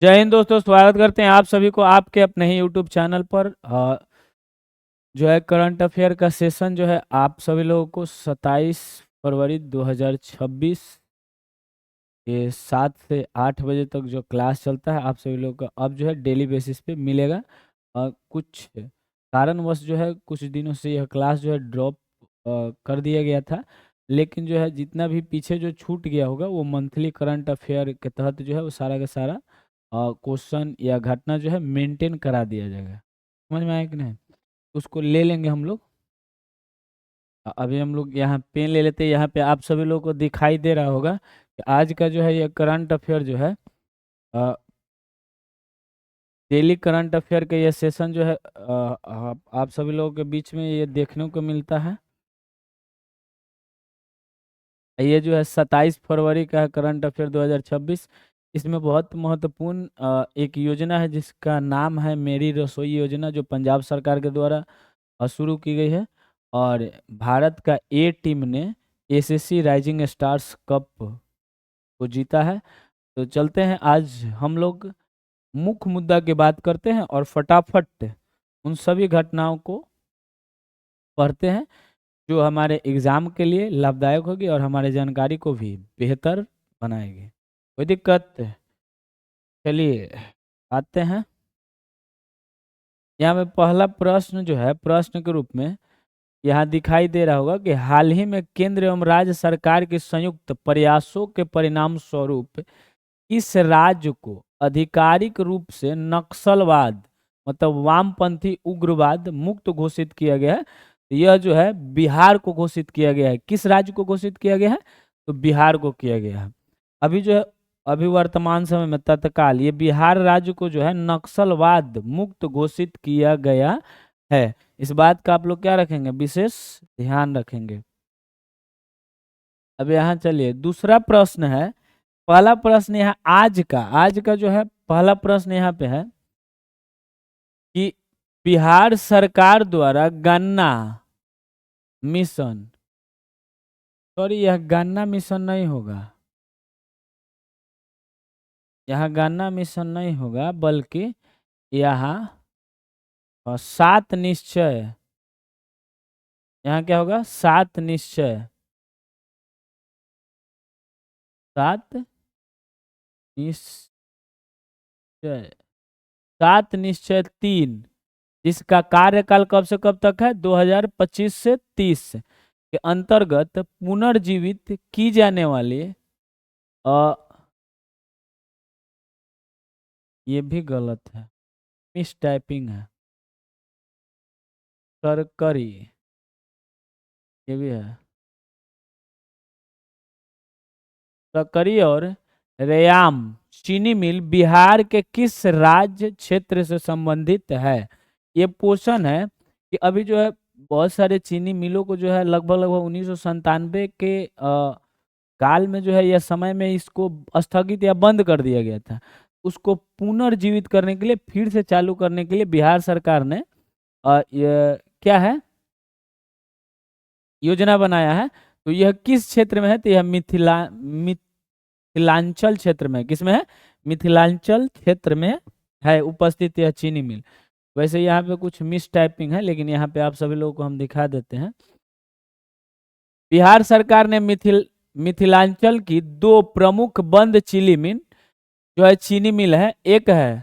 जय हिंद दोस्तों, स्वागत करते हैं आप सभी को आपके अपने ही यूट्यूब चैनल पर। जो है करंट अफेयर का सेशन जो है आप सभी लोगों को 27 फरवरी 2026 के 7 से 8 बजे तक जो क्लास चलता है आप सभी लोगों का अब जो है डेली बेसिस पे मिलेगा। कुछ कारणवश जो है कुछ दिनों से यह क्लास जो है ड्रॉप कर दिया गया था, लेकिन जो है जितना भी पीछे जो छूट गया होगा वो मंथली करंट अफेयर के तहत जो है वो सारा का सारा क्वेश्चन या घटना जो है मेंटेन करा दिया जाएगा। समझ में आया कि नहीं? उसको ले लेंगे हम लोग। अभी हम लोग यहाँ पेन ले लेते हैं। यहाँ पे आप सभी लोगों को दिखाई दे रहा होगा कि आज का जो है ये करंट अफेयर जो है डेली करंट अफेयर का ये सेशन जो है आप सभी लोगों के बीच में ये देखने को मिलता है। ये जो है 27 फरवरी का करंट अफेयर 2026। इसमें बहुत महत्वपूर्ण एक योजना है जिसका नाम है मेरी रसोई योजना, जो पंजाब सरकार के द्वारा शुरू की गई है। और भारत का ए टीम ने एसएससी राइजिंग स्टार्स कप को जीता है। तो चलते हैं, आज हम लोग मुख्य मुद्दा की बात करते हैं और फटाफट उन सभी घटनाओं को पढ़ते हैं जो हमारे एग्जाम के लिए लाभदायक होगी और हमारे जानकारी को भी बेहतर बनाएगी। कोई दिक्कत? चलिए आते हैं। यहाँ में पहला प्रश्न जो है प्रश्न के रूप में यहाँ दिखाई दे रहा होगा कि हाल ही में केंद्र एवं राज्य सरकार के संयुक्त प्रयासों के परिणाम स्वरूप इस राज्य को आधिकारिक रूप से नक्सलवाद मतलब वामपंथी उग्रवाद मुक्त घोषित किया गया है। यह जो है बिहार को घोषित किया गया है। किस राज्य को घोषित किया गया है? तो बिहार को किया गया है। अभी जो है अभी वर्तमान समय में तत्काल ये बिहार राज्य को जो है नक्सलवाद मुक्त घोषित किया गया है। इस बात का आप लोग क्या रखेंगे? विशेष ध्यान रखेंगे। अब यहाँ चलिए दूसरा प्रश्न है। पहला प्रश्न यहाँ आज का जो है पहला प्रश्न यहाँ पे है कि बिहार सरकार द्वारा गन्ना मिशन, सॉरी यह गन्ना मिशन नहीं होगा, यहाँ गन्ना मिशन नहीं होगा बल्कि यहाँ 7 निश्चय, यहाँ क्या होगा? 7 निश्चय, 7 निश्चय, 7 निश्चय 3, इसका कार्यकाल कब से कब तक है? 2025 से 30 के अंतर्गत पुनर्जीवित की जाने वाली ये भी गलत है, मिस टाइपिंग है, सरकरी ये भी है। सकरी और रेयाम चीनी मिल बिहार के किस राज्य क्षेत्र से संबंधित है? ये क्वेश्चन है कि अभी जो है बहुत सारे चीनी मिलों को जो है लगभग लगभग 1997 के काल में जो है यह समय में इसको स्थगित या बंद कर दिया गया था। उसको पुनर्जीवित करने के लिए फिर से चालू करने के लिए बिहार सरकार ने ये क्या है योजना बनाया है। तो यह किस क्षेत्र में है? तो यह मिथिलांचल क्षेत्र में। किसमें है? मिथिलांचल क्षेत्र में है उपस्थित यह चीनी मिल। वैसे यहाँ पे कुछ मिस टाइपिंग है, लेकिन यहाँ पे आप सभी लोगों को हम दिखा देते हैं। बिहार सरकार ने मिथिलांचल की 2 प्रमुख बंद चीनी मिल जो है चीनी मिल है। एक है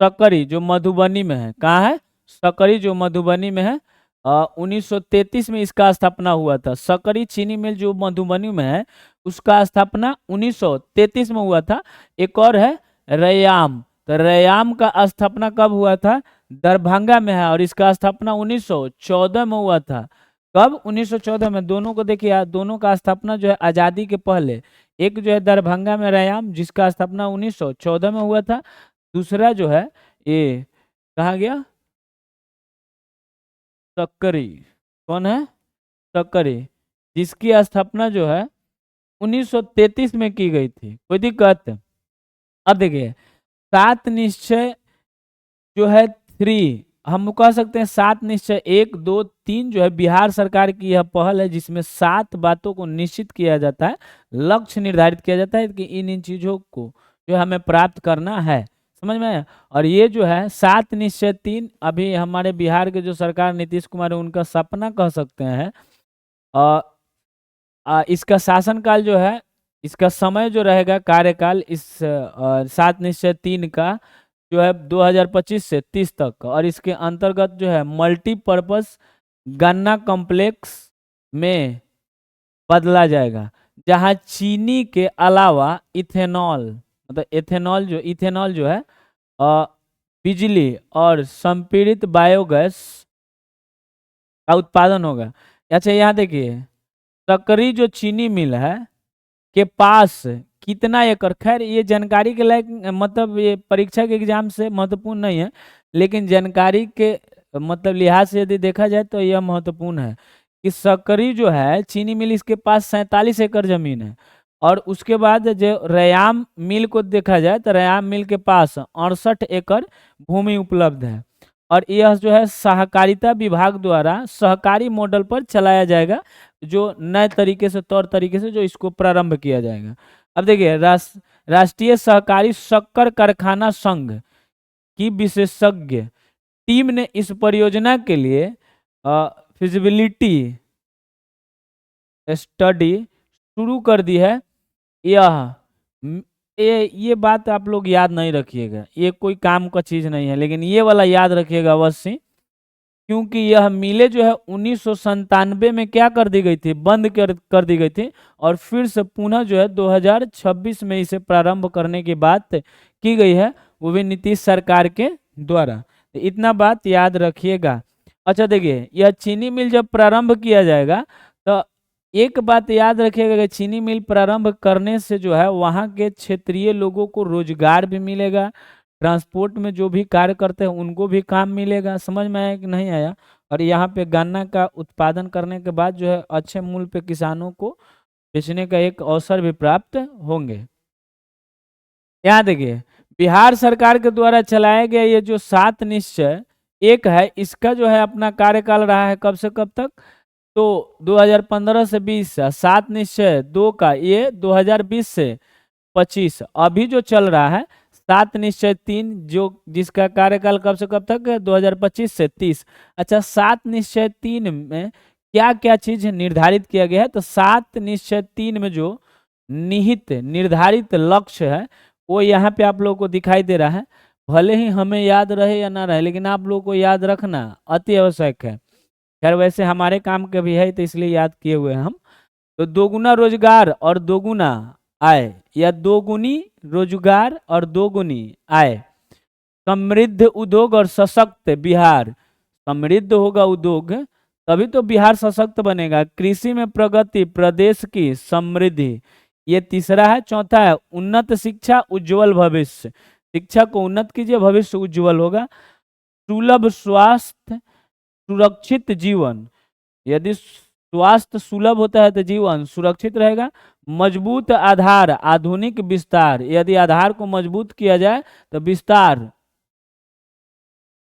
सकरी जो मधुबनी में है। कहाँ है? सकरी जो मधुबनी में है। 1933 में इसका स्थापना हुआ था। सकरी चीनी मिल जो मधुबनी में है उसका स्थापना 1933 में हुआ था। एक और है रैयाम, तो रैयाम का स्थापना कब हुआ था? दरभंगा में है और इसका स्थापना 1914 में हुआ था। कब? 1914 में। दोनों को देखिए, दोनों का स्थापना जो है आजादी के पहले। एक जो है दरभंगा में रैयाम जिसका स्थापना 1914 में हुआ था। दूसरा जो है ये कहा गया सकरी। कौन है? सकरी, जिसकी स्थापना जो है 1933 में की गई थी। कोई दिक्कत? अब देखिए 7 निश्चय जो है 3, हम कह सकते हैं 7 निश्चय 1 2 3 जो है बिहार सरकार की यह पहल है जिसमें 7 बातों को निश्चित किया जाता है, लक्ष्य निर्धारित किया जाता है कि इन चीजों को जो हमें प्राप्त करना है। समझ में आया। और ये जो है 7 निश्चय 3 अभी हमारे बिहार के जो सरकार नीतीश कुमार है उनका सपना कह सकते हैं। इसका शासनकाल जो है, इसका समय जो रहेगा कार्यकाल इस 7 निश्चय 3 का जो है 2025 से 30 तक का, और इसके अंतर्गत जो है मल्टीपर्पस गन्ना कॉम्प्लेक्स में बदला जाएगा, जहां चीनी के अलावा इथेनॉल, मतलब इथेनॉल जो है बिजली और संपीड़ित बायोगैस का उत्पादन होगा। अच्छा यहाँ देखिए, सकरी जो चीनी मिल है के पास कितना एकड़, खैर ये जानकारी के लायक, मतलब ये परीक्षा के एग्जाम से महत्वपूर्ण नहीं है, लेकिन जानकारी के मतलब लिहाज से यदि देखा जाए तो यह महत्वपूर्ण है कि सकरी जो है चीनी मिल, इसके पास 47 एकड़ जमीन है। और उसके बाद जो रयाम मिल को देखा जाए तो रयाम मिल के पास 68 एकड़ भूमि उपलब्ध है। और यह जो है सहकारिता विभाग द्वारा सहकारी मॉडल पर चलाया जाएगा, जो नए तरीके से, तौर तरीके से जो इसको प्रारंभ किया जाएगा। अब देखिए, राष्ट्रीय सहकारी शक्कर कारखाना संघ की विशेषज्ञ टीम ने इस परियोजना के लिए फिजिबिलिटी स्टडी शुरू कर दी है। ये बात आप लोग याद नहीं रखिएगा, ये कोई काम का चीज नहीं है, लेकिन ये वाला याद रखिएगा अवश्य, क्योंकि यह मिले जो है 1997 में क्या कर दी गई थी, बंद कर दी गई थी, और फिर से पुनः जो है 2026 में इसे प्रारंभ करने की बात की गई है, वो भी नीतीश सरकार के द्वारा। तो इतना बात याद रखिएगा। अच्छा देखिए, यह चीनी मिल जब प्रारंभ किया जाएगा तो एक बात याद रखिएगा कि चीनी मिल प्रारंभ करने से जो है वहाँ के क्षेत्रीय लोगों को रोजगार भी मिलेगा, ट्रांसपोर्ट में जो भी कार्य करते हैं उनको भी काम मिलेगा। समझ में आया कि नहीं आया। और यहाँ पे गन्ना का उत्पादन करने के बाद जो है अच्छे मूल्य पे किसानों को बेचने का एक अवसर भी प्राप्त होंगे। यहाँ देखिए, बिहार सरकार के द्वारा चलाया गया ये जो 7 निश्चय 1 है, इसका जो है अपना कार्यकाल रहा है कब से कब तक, तो 2015 से 20, 7 निश्चय 2 का ये 2020 से 25, अभी जो चल रहा है 7 निश्चय 3 जो जिसका कार्यकाल कब से कब तक है, 2025 से 30। अच्छा, 7 निश्चय 3 में क्या क्या चीज निर्धारित किया गया है, तो 7 निश्चय 3 में जो निहित निर्धारित लक्ष्य है वो यहाँ पे आप लोगों को दिखाई दे रहा है। भले ही हमें याद रहे या ना रहे, लेकिन आप लोगों को याद रखना अति आवश्यक है। खैर वैसे हमारे काम के भी है तो इसलिए याद किए हुए हैं हम। तो दोगुना रोजगार और दोगुना आय, या दोगुनी रोजगार और दोगुनी आय, समृद्ध उद्योग और सशक्त बिहार। समृद्ध होगा उद्योग तभी तो बिहार सशक्त बनेगा। कृषि में प्रगति, प्रदेश की समृद्धि, ये तीसरा है। चौथा है उन्नत शिक्षा, उज्जवल भविष्य। शिक्षा को उन्नत कीजिए, भविष्य उज्जवल होगा। सुलभ स्वास्थ्य, सुरक्षित जीवन, यदि स्वास्थ्य सुलभ होता है तो जीवन सुरक्षित रहेगा। मजबूत आधार, आधुनिक विस्तार, यदि आधार को मजबूत किया जाए तो विस्तार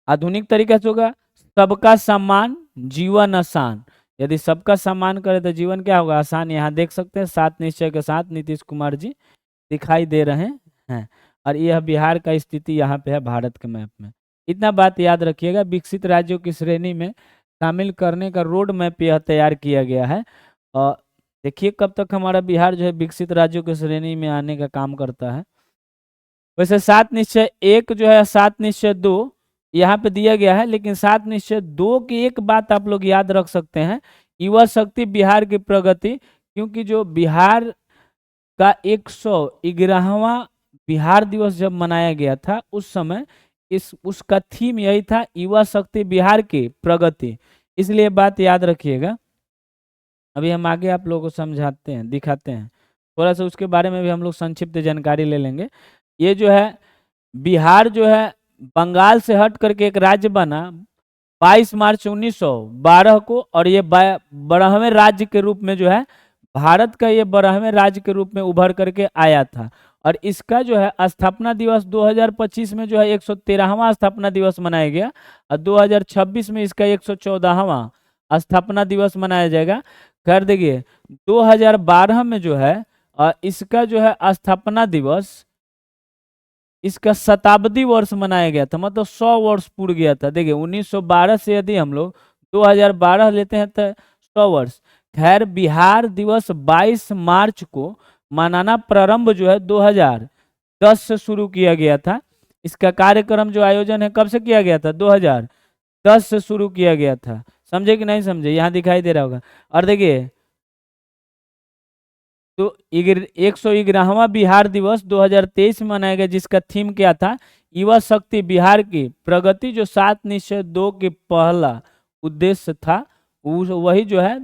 आधुनिक तरीके से होगा। सबका सम्मान, जीवन आसान, यदि सबका सम्मान करे तो जीवन क्या होगा, आसान। यहाँ देख सकते हैं 7 निश्चय के साथ नीतीश कुमार जी दिखाई दे रहे हैं। और यह बिहार का स्थिति यहाँ पे है भारत के मैप में। इतना बात याद रखिएगा। विकसित राज्यों की श्रेणी में शामिल करने का रोड मैप यह तैयार किया गया है। और देखिए कब तक हमारा बिहार जो है विकसित राज्यों की श्रेणी में आने का काम करता है। वैसे 7 निश्चय 1 जो है, 7 निश्चय 2 यहाँ पे दिया गया है, लेकिन 7 निश्चय 2 की एक बात आप लोग याद रख सकते हैं, युवा शक्ति बिहार की प्रगति। क्योंकि जो बिहार का 111वां बिहार दिवस जब मनाया गया था उस समय उसका थीम यही था, युवा शक्ति बिहार की प्रगति। इसलिए बात याद रखिएगा। अभी हम आगे आप लोगों को समझाते हैं, दिखाते हैं थोड़ा सा, उसके बारे में भी हम लोग संक्षिप्त जानकारी ले लेंगे। ये जो है बिहार जो है बंगाल से हट करके एक राज्य बना 22 मार्च 1912 को, और ये 12वें राज्य के रूप में जो है भारत का ये 12वें राज्य के रूप में उभर करके आया था। और इसका जो है स्थापना दिवस 2025 में जो है 113वां स्थापना दिवस मनाया गया, और 2026 में इसका 114वां स्थापना दिवस मनाया जाएगा। कर देखिए 2012 में जो है इसका जो है स्थापना दिवस इसका शताब्दी वर्ष मनाया गया था, मतलब 100 वर्ष पूर्ण गया था। देखिए 1912 से यदि हम लोग 2012 लेते हैं तो 100 वर्ष। खैर बिहार दिवस 22 मार्च को मनाना प्रारंभ जो है 2010 से शुरू किया गया था। इसका कार्यक्रम जो आयोजन है कब से किया गया था? 2010 से शुरू किया गया था। समझे कि नहीं समझे? यहाँ दिखाई दे रहा होगा। और देखिए तो 111वां बिहार दिवस 2023 में मनाया गया, जिसका थीम क्या था? युवा शक्ति बिहार की प्रगति, जो 7 निश्चय 2 के पहला उद्देश्य था वही जो है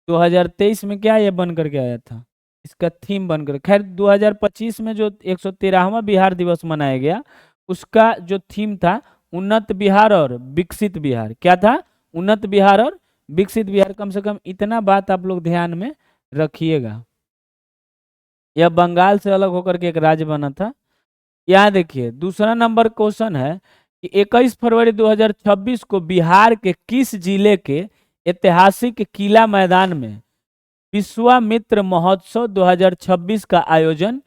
2023 में क्या ये बन करके आया था, इसका थीम बनकर। खैर 2025 में जो 113वां बिहार दिवस मनाया गया, उसका जो थीम था उन्नत बिहार और विकसित बिहार। क्या था? उन्नत बिहार और विकसित बिहार। कम से कम इतना बात आप लोग ध्यान में रखिएगा। यह बंगाल से अलग होकर के एक राज्य बना था। यहाँ देखिए दूसरा नंबर क्वेश्चन है कि 21 फरवरी 2026 को बिहार के किस जिले के ऐतिहासिक किला मैदान में विश्वामित्र महोत्सव 2026 का आयोजन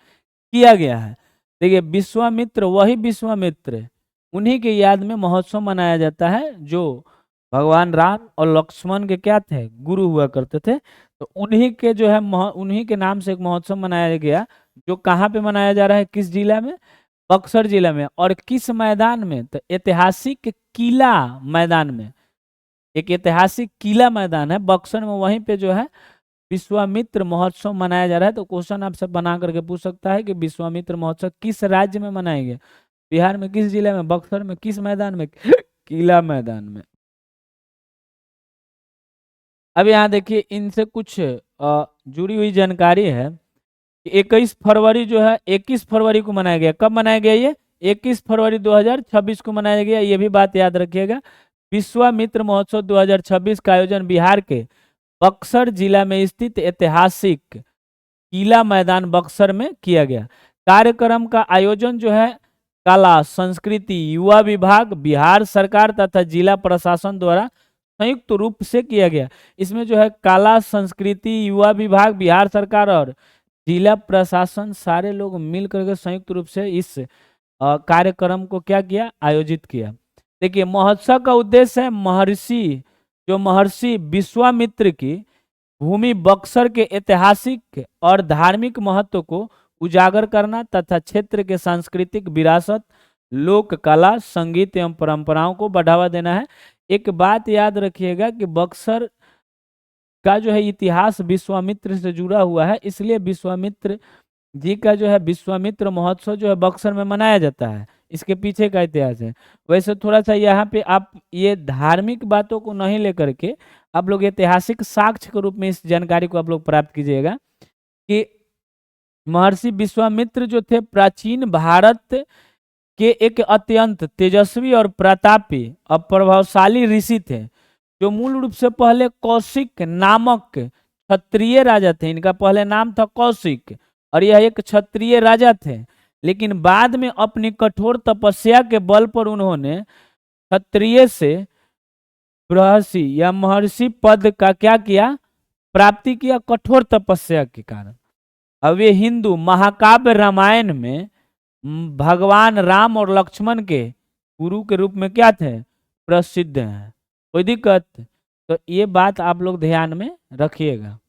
किया गया है? देखिए विश्वामित्र, वही विश्वामित्र, उन्हीं के याद में महोत्सव मनाया जाता है जो भगवान राम और लक्ष्मण के क्या थे? गुरु हुआ करते थे। तो उन्हीं के जो है उन्हीं के नाम से एक महोत्सव मनाया गया, जो कहाँ पे मनाया जा रहा है? किस जिला में? बक्सर जिला में। और किस मैदान में? तो ऐतिहासिक किला मैदान में। एक ऐतिहासिक किला मैदान है बक्सर में, वहीं पे जो है विश्वामित्र महोत्सव मनाया जा रहा है। तो क्वेश्चन आपसे बना करके पूछ सकता है कि विश्वामित्र महोत्सव किस राज्य में मनाया गया? बिहार में किस जिले में? बक्सर में। किस मैदान में? किला मैदान में। अब यहाँ देखिए इनसे कुछ जुड़ी हुई जानकारी है कि 21 फरवरी जो है 21 फरवरी को मनाया गया। कब मनाया गया ये? 21 फरवरी 2026 को मनाया गया। ये भी बात याद रखिएगा। विश्वामित्र महोत्सव 2026 का आयोजन बिहार के बक्सर जिला में स्थित ऐतिहासिक किला मैदान बक्सर में किया गया। कार्यक्रम का आयोजन जो है कला, संस्कृति, युवा विभाग, बिहार सरकार तथा जिला प्रशासन द्वारा संयुक्त रूप से किया गया। इसमें जो है कला, संस्कृति, युवा विभाग, बिहार सरकार और जिला प्रशासन सारे लोग मिल करके संयुक्त रूप से इस कार्यक्रम को क्या किया? आयोजित किया। देखिए महोत्सव का उद्देश्य है महर्षि विश्वामित्र की भूमि बक्सर के ऐतिहासिक और धार्मिक महत्व को उजागर करना तथा क्षेत्र के सांस्कृतिक विरासत, लोक कला, संगीत एवं परंपराओं को बढ़ावा देना है। एक बात याद रखिएगा कि बक्सर का जो है इतिहास विश्वामित्र से जुड़ा हुआ है, इसलिए विश्वामित्र जी का जो है विश्वामित्र महोत्सव जो है बक्सर में मनाया जाता है। इसके पीछे का इतिहास है। वैसे थोड़ा सा यहाँ पे आप ये धार्मिक बातों को नहीं लेकर के आप लोग ऐतिहासिक साक्ष्य के रूप में इस जानकारी को आप लोग प्राप्त कीजिएगा कि महर्षि विश्वामित्र जो थे प्राचीन भारत के एक अत्यंत तेजस्वी और प्रतापी और प्रभावशाली ऋषि थे, जो मूल रूप से पहले कौशिक नामक क्षत्रिय राजा थे। इनका पहले नाम था कौशिक और यह एक क्षत्रिय राजा थे, लेकिन बाद में अपनी कठोर तपस्या के बल पर उन्होंने क्षत्रिय से बृहर्षि या महर्षि पद का क्या किया? प्राप्ति किया, कठोर तपस्या के कारण। अब वे हिंदू महाकाव्य रामायण में भगवान राम और लक्ष्मण के गुरु के रूप में क्या थे? प्रसिद्ध हैं। कोई दिक्कत? तो ये बात आप लोग ध्यान में रखिएगा।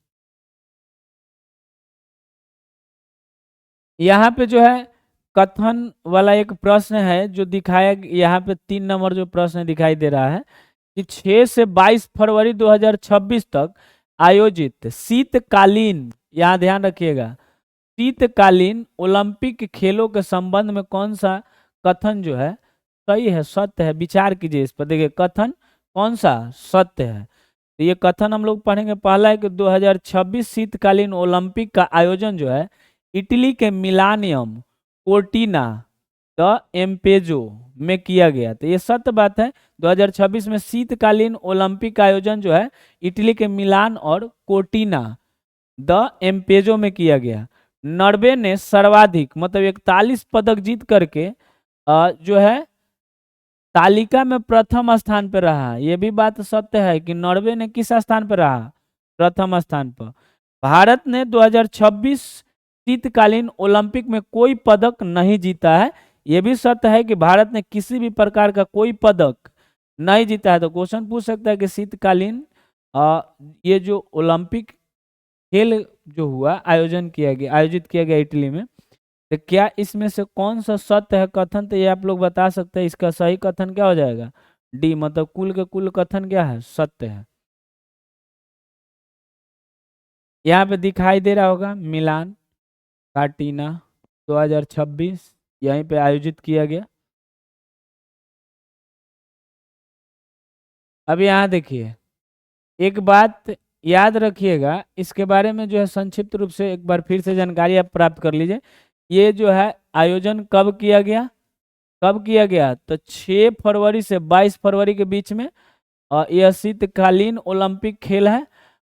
यहाँ पे जो है कथन वाला एक प्रश्न है जो दिखाया, यहाँ पे 3 नंबर जो प्रश्न दिखाई दे रहा है कि 6 से 22 फरवरी 2026 तक आयोजित शीतकालीन, यहाँ ध्यान रखिएगा, शीतकालीन ओलंपिक खेलों के संबंध में कौन सा कथन जो है सही है, सत्य है? विचार कीजिए इस पर। देखिए कथन कौन सा सत्य है? तो ये कथन हम लोग पढ़ेंगे। पहला है कि 2026 शीतकालीन ओलंपिक का आयोजन जो है इटली के मिलानियम कोर्टिना द एम्पेजो में किया गया। तो ये सत्य बात है। 2026 में शीतकालीन ओलंपिक का आयोजन जो है इटली के मिलान और कोर्टिना द एम्पेजो में किया गया। नॉर्वे ने सर्वाधिक मतलब 41 पदक जीत करके जो है तालिका में प्रथम स्थान पर रहा। यह भी बात सत्य है कि नॉर्वे ने किस स्थान पर रहा? प्रथम स्थान पर। भारत ने 2026 शीतकालीन ओलंपिक में कोई पदक नहीं जीता है, ये भी सत्य है कि भारत ने किसी भी प्रकार का कोई पदक नहीं जीता है। तो क्वेश्चन पूछ सकता है कि शीतकालीन ये जो ओलंपिक खेल जो हुआ आयोजित किया गया इटली में, तो क्या इसमें से कौन सा सत्य है कथन? तो ये आप लोग बता सकते हैं। इसका सही कथन क्या हो जाएगा? डी, मतलब कुल के कुल कथन क्या है? सत्य है। यहाँ पे दिखाई दे रहा होगा मिलान कार्टिना 2026 यहीं पे आयोजित किया गया। अब यहाँ देखिए, एक बात याद रखिएगा, इसके बारे में जो है संक्षिप्त रूप से एक बार फिर से जानकारी आप प्राप्त कर लीजिए। ये जो है आयोजन कब किया गया? कब किया गया? तो 6 फरवरी से 22 फरवरी के बीच में। और यह शीतकालीन ओलंपिक खेल है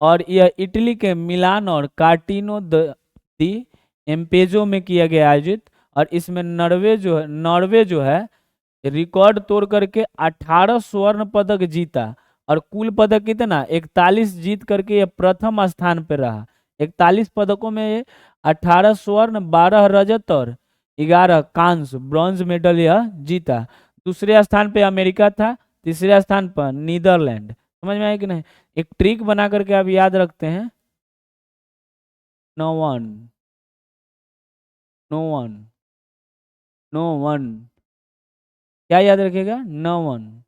और यह इटली के मिलान और कार्टिनो दी एम्पेजो में किया गया आयोजित। और इसमें नॉर्वे जो है रिकॉर्ड तोड़ करके 18 स्वर्ण पदक जीता और कुल पदक कितना? 41 जीत करके ये प्रथम स्थान पर रहा। 41 पदकों में ये 18 स्वर्ण, 12 रजत और 11 कांस्य ब्रॉन्ज मेडल यह जीता। दूसरे स्थान पे अमेरिका था, तीसरे स्थान पर नीदरलैंड। समझ में आया कि नहीं? एक ट्रिक बना करके आप याद रखते हैं, no one, no one, no one, क्या याद रखिएगा? No one.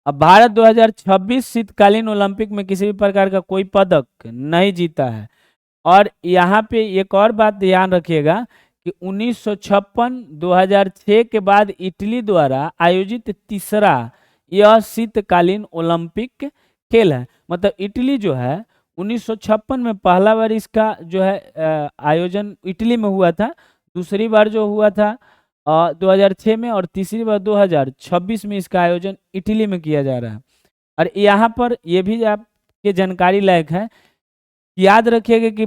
अब भारत 2026 शीतकालीन ओलंपिक में किसी भी प्रकार का कोई पदक नहीं जीता है। और यहाँ पे एक और बात ध्यान रखिएगा कि 1956 2006 के बाद इटली द्वारा आयोजित तीसरा यह शीतकालीन ओलंपिक खेल है। मतलब इटली जो है 1956 में पहला बार इसका जो है आयोजन इटली में हुआ था। दूसरी बार जो हुआ था 2006 में और तीसरी बार 2026 में इसका आयोजन इटली में किया जा रहा है। और यहाँ पर यह भी आपके जानकारी लायक है, याद रखिएगा कि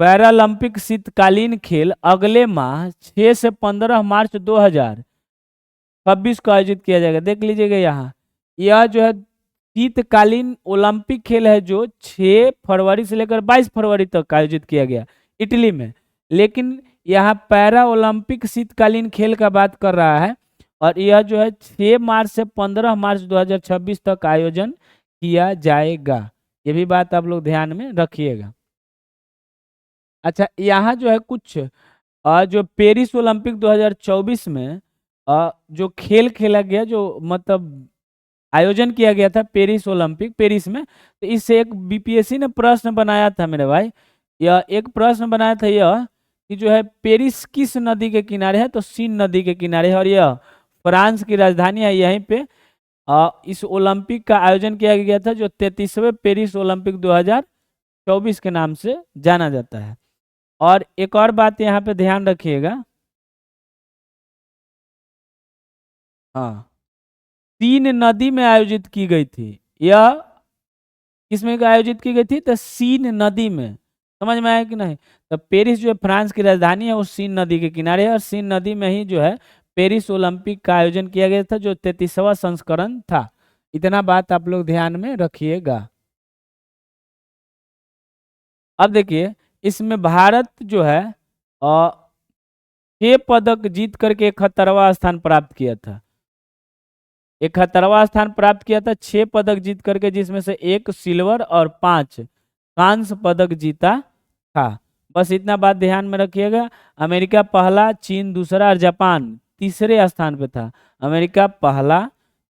पैरालंपिक शीतकालीन खेल अगले माह 6 से 15 मार्च 2026 को आयोजित किया जाएगा। देख लीजिएगा यहाँ, यह जो है शीतकालीन ओलंपिक खेल है जो 6 फरवरी से लेकर 22 फरवरी तक आयोजित किया गया इटली में। लेकिन यहाँ पैरा ओलंपिक शीतकालीन खेल का बात कर रहा है और यह जो है 6 मार्च से 15 मार्च 2026 तक आयोजन किया जाएगा। ये भी बात आप लोग ध्यान में रखिएगा। अच्छा, यहाँ जो है कुछ जो पेरिस ओलंपिक 2024 में जो खेल खेला गया, जो मतलब आयोजन किया गया था पेरिस ओलंपिक पेरिस में, तो इससे एक बीपीएससी ने प्रश्न बनाया था मेरे भाई। यह एक प्रश्न बनाया था यह कि जो है पेरिस किस नदी के किनारे है? तो सीन नदी के किनारे है और यह फ्रांस की राजधानी है। यहीं पे इस ओलंपिक का आयोजन किया गया था जो 33वें पेरिस ओलंपिक 2024 के नाम से जाना जाता है। और एक और बात यहाँ पे ध्यान रखिएगा, हाँ, सीन नदी में आयोजित की गई थी। यह किसमें आयोजित की गई थी? तो सीन नदी में। समझ में आया कि नहीं? तो पेरिस जो है फ्रांस की राजधानी है, वो सीन नदी के किनारे है और सीन नदी में ही जो है पेरिस ओलंपिक का आयोजन किया गया था जो 33वां संस्करण था। इतना बात आप लोग ध्यान में रखिएगा। अब देखिए, इसमें भारत जो है 6 पदक जीत करके 71वां स्थान प्राप्त किया था। 71वां स्थान प्राप्त किया था 6 पदक जीत करके, जिसमें से 1 सिल्वर और 5 कांस्य पदक जीता था। बस इतना बात ध्यान में रखिएगा। अमेरिका पहला, चीन दूसरा और जापान तीसरे स्थान पे था। अमेरिका पहला,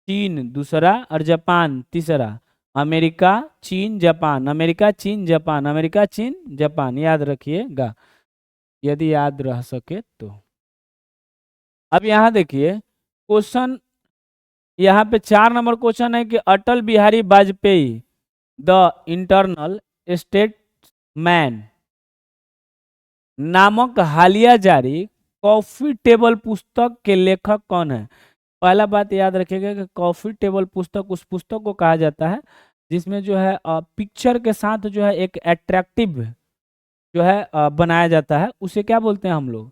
चीन दूसरा और जापान तीसरा। अमेरिका, चीन, जापान, अमेरिका, चीन, जापान, अमेरिका, चीन, जापान, याद रखिएगा यदि याद रह सके तो। अब यहाँ देखिए क्वेश्चन, यहाँ पे 4 नंबर क्वेश्चन है कि Atal Bihari Vajpayee the internal statesman नामक हालिया जारी कॉफी टेबल पुस्तक के लेखक कौन है? पहला बात याद रखिएगा कि कॉफी टेबल पुस्तक उस पुस्तक को कहा जाता है जिसमें जो है पिक्चर के साथ जो है एक अट्रैक्टिव जो है बनाया जाता है, उसे क्या बोलते हैं हम लोग?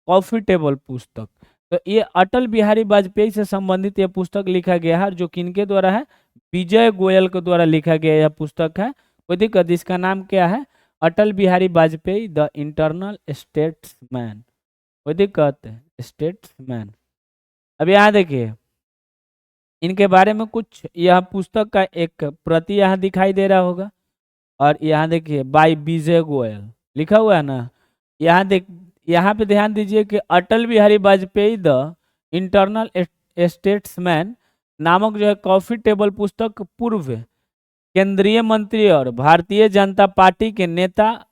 कॉफी टेबल पुस्तक। तो ये अटल बिहारी वाजपेयी से संबंधित यह पुस्तक लिखा गया है, जो किनके द्वारा है? विजय गोयल के द्वारा लिखा गया यह पुस्तक है। कोई दिक्कत? इसका नाम क्या है? Atal Bihari Vajpayee the internal statesman, कोई दिक्कत है, स्टेट्समैन। अब यहाँ देखिए इनके बारे में कुछ, यह पुस्तक का एक प्रति यहाँ दिखाई दे रहा होगा, और यहाँ देखिए बाई विजय गोयल लिखा हुआ है ना। यहाँ पे ध्यान दीजिए कि Atal Bihari Vajpayee the internal statesman नामक जो है कॉफी टेबल पुस्तक पूर्व केंद्रीय मंत्री और भारतीय जनता पार्टी के नेता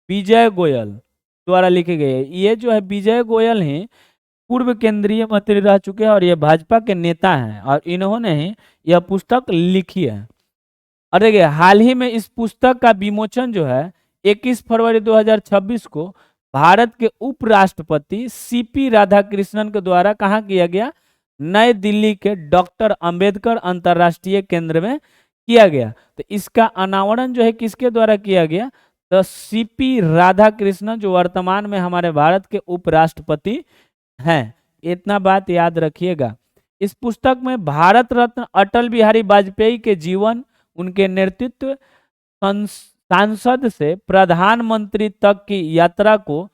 विजय गोयल द्वारा लिखे गए। ये जो है विजय गोयल ही पूर्व केंद्रीय मंत्री रह चुके हैं और ये भाजपा के नेता हैं, और इन्होंने ही यह पुस्तक लिखी है। और देखिए हाल ही में इस पुस्तक का विमोचन जो है 21 फरवरी 2026 को भारत के उपराष्ट्रपति सीपी राधाकृष्णन के द्वारा कहाँ किया गया, नई दिल्ली के डॉक्टर अंबेडकर अंतर्राष्ट्रीय केंद्र में किया गया। तो इसका अनावरण जो है किसके द्वारा किया गया, तो सीपी राधाकृष्णन जो वर्तमान में हमारे भारत के उपराष्ट्रपति हैं। इतना बात याद रखिएगा। इस पुस्तक में भारत रत्न अटल बिहारी वाजपेयी के जीवन, उनके नेतृत्व, सांसद से प्रधानमंत्री तक की यात्रा को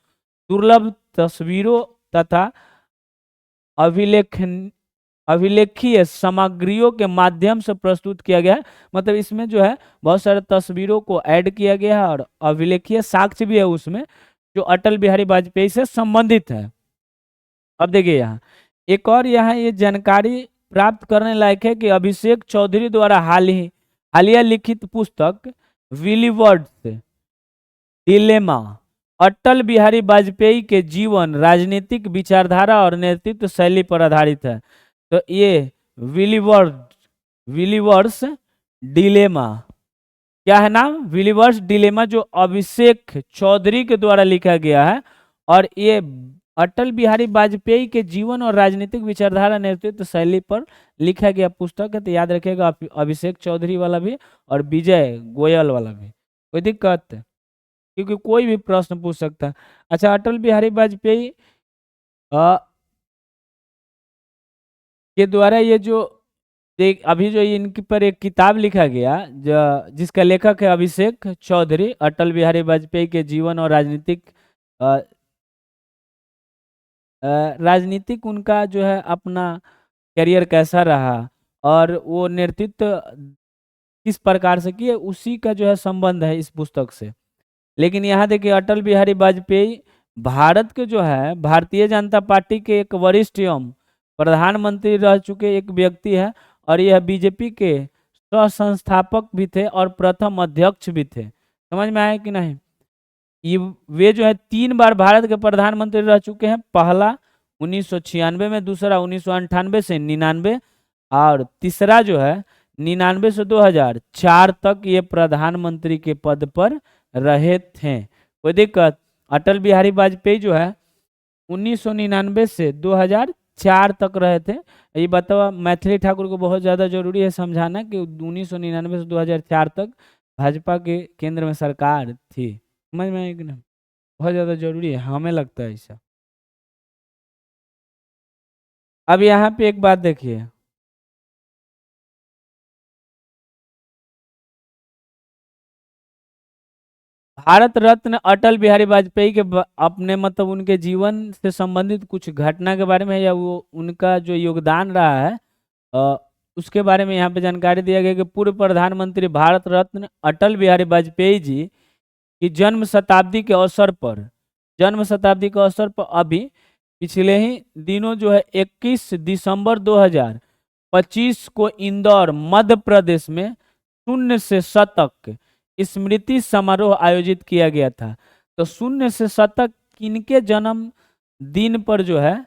दुर्लभ तस्वीरों तथा अभिलेखीय सामग्रियों के माध्यम से प्रस्तुत किया गया है। मतलब इसमें जो है बहुत सारे तस्वीरों को ऐड किया गया है और अभिलेखीय साक्ष्य भी है उसमें जो अटल बिहारी वाजपेयी से संबंधित है। अब देखिए यहाँ एक और यहाँ ये जानकारी प्राप्त करने लायक है कि अभिषेक चौधरी द्वारा हालिया लिखित पुस्तक विलीवर्ड्स डिलेमा अटल बिहारी वाजपेयी के जीवन, राजनीतिक विचारधारा और नेतृत्व शैली पर आधारित है। तो ये विलीवर्ड्स डिलेमा क्या है नाम, विलीवर्ड्स डिलेमा, जो अभिषेक चौधरी के द्वारा लिखा गया है। और ये अटल बिहारी वाजपेयी के जीवन और राजनीतिक विचारधारा नेतृत्व शैली पर लिखा गया पुस्तक है। तो याद रखिएगा अभिषेक चौधरी वाला भी और विजय गोयल वाला भी, कोई दिक्कत है क्योंकि कोई भी प्रश्न पूछ सकता है। अच्छा, अटल बिहारी वाजपेयी के द्वारा ये जो अभी जो इनके पर एक किताब लिखा गया जिसका लेखक है अभिषेक चौधरी, अटल बिहारी वाजपेयी के जीवन और राजनीतिक उनका जो है अपना करियर कैसा रहा और वो नेतृत्व किस प्रकार से किए, उसी का जो है संबंध है इस पुस्तक से। लेकिन यहाँ देखिए अटल बिहारी वाजपेयी भारत के जो है भारतीय जनता पार्टी के एक वरिष्ठ एवं प्रधानमंत्री रह चुके एक व्यक्ति है, और यह बीजेपी के सह संस्थापक भी थे और प्रथम अध्यक्ष भी थे। समझ में आया कि नहीं? ये वे जो है 3 बार भारत के प्रधानमंत्री रह चुके हैं। पहला 1996 में, दूसरा 1998 से 99 और तीसरा जो है 99 से 2004 तक ये प्रधानमंत्री के पद पर रहे थे। कोई दिक्कत? अटल बिहारी वाजपेयी जो है 1999 से 2004 तक रहे थे। ये बताओ मैथिली ठाकुर को बहुत ज़्यादा जरूरी है समझाना कि 1999 से 2004 तक भाजपा के केंद्र में सरकार थी। समझ में आया कि नहीं? बहुत ज़्यादा जरूरी है, हमें लगता है ऐसा। अब यहाँ पे एक बात देखिए, भारत रत्न अटल बिहारी वाजपेयी के अपने मतलब उनके जीवन से संबंधित कुछ घटना के बारे में या वो उनका जो योगदान रहा है उसके बारे में यहाँ पे जानकारी दिया गया कि पूर्व प्रधानमंत्री भारत रत्न अटल बिहारी वाजपेयी जी की जन्म शताब्दी के अवसर पर अभी पिछले ही दिनों जो है 21 दिसंबर 2025 को इंदौर मध्य प्रदेश में 0 से शतक स्मृति समारोह आयोजित किया गया था। तो 0 से शतक किनके जन्म दिन पर जो है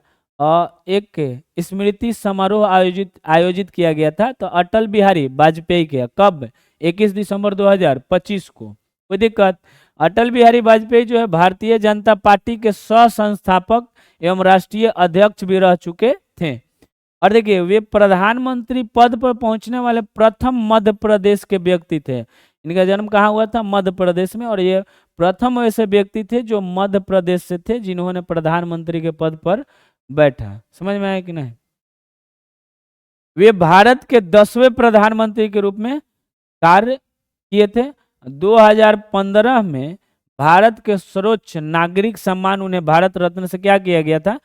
एक स्मृति समारोह आयोजित किया गया था? तो अटल बिहारी वाजपेयी के। कब? 21 दिसंबर 2025 को। कोई दिक्कत? अटल बिहारी वाजपेयी जो है भारतीय जनता पार्टी के सह संस्थापक एवं राष्ट्रीय अध्यक्ष भी रह चुके थे। और देखिए वे प्रधानमंत्री पद पर पहुंचने वाले प्रथम मध्य प्रदेश के व्यक्ति थे। इनका जन्म कहाँ हुआ था? मध्य प्रदेश में। और ये प्रथम ऐसे व्यक्ति थे जो मध्य प्रदेश से थे जिन्होंने प्रधानमंत्री के पद पर बैठा। समझ में आया कि नहीं? वे भारत के 10वें प्रधानमंत्री के रूप में कार्य किए थे। 2015 में भारत के सर्वोच्च नागरिक सम्मान उन्हें भारत रत्न से क्या किया गया था,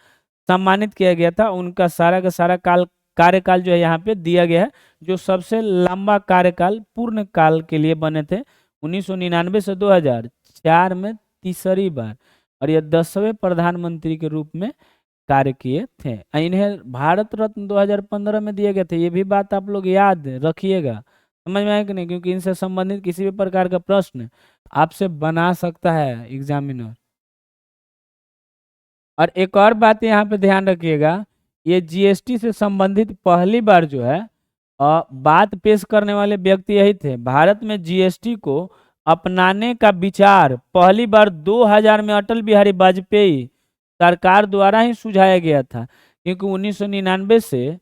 सम्मानित किया गया था। उनका सारा का सारा कार्यकाल जो है यहाँ पे दिया गया है, जो सबसे लंबा कार्यकाल पूर्ण काल के लिए बने थे 1999 से 2004 में तीसरी बार, और ये 10वें प्रधानमंत्री के रूप में कार्य किए थे। इन्हें भारत रत्न 2015 में दिए गए थे। ये भी बात आप लोग याद रखिएगा, समझ में आया कि नहीं, क्योंकि इनसे संबंधित किसी भी प्रकार का प्रश्न आपसे बना सकता है एग्जामिनर। और एक और बात यहाँ पे ध्यान रखिएगा, ये जीएसटी से संबंधित पहली बार जो है बात पेश करने वाले व्यक्ति यही थे। भारत में जीएसटी को अपनाने का विचार पहली बार 2000 में अटल बिहारी वाजपेयी सरकार द्वारा ही सुझाया गया था, क्योंकि 1999 से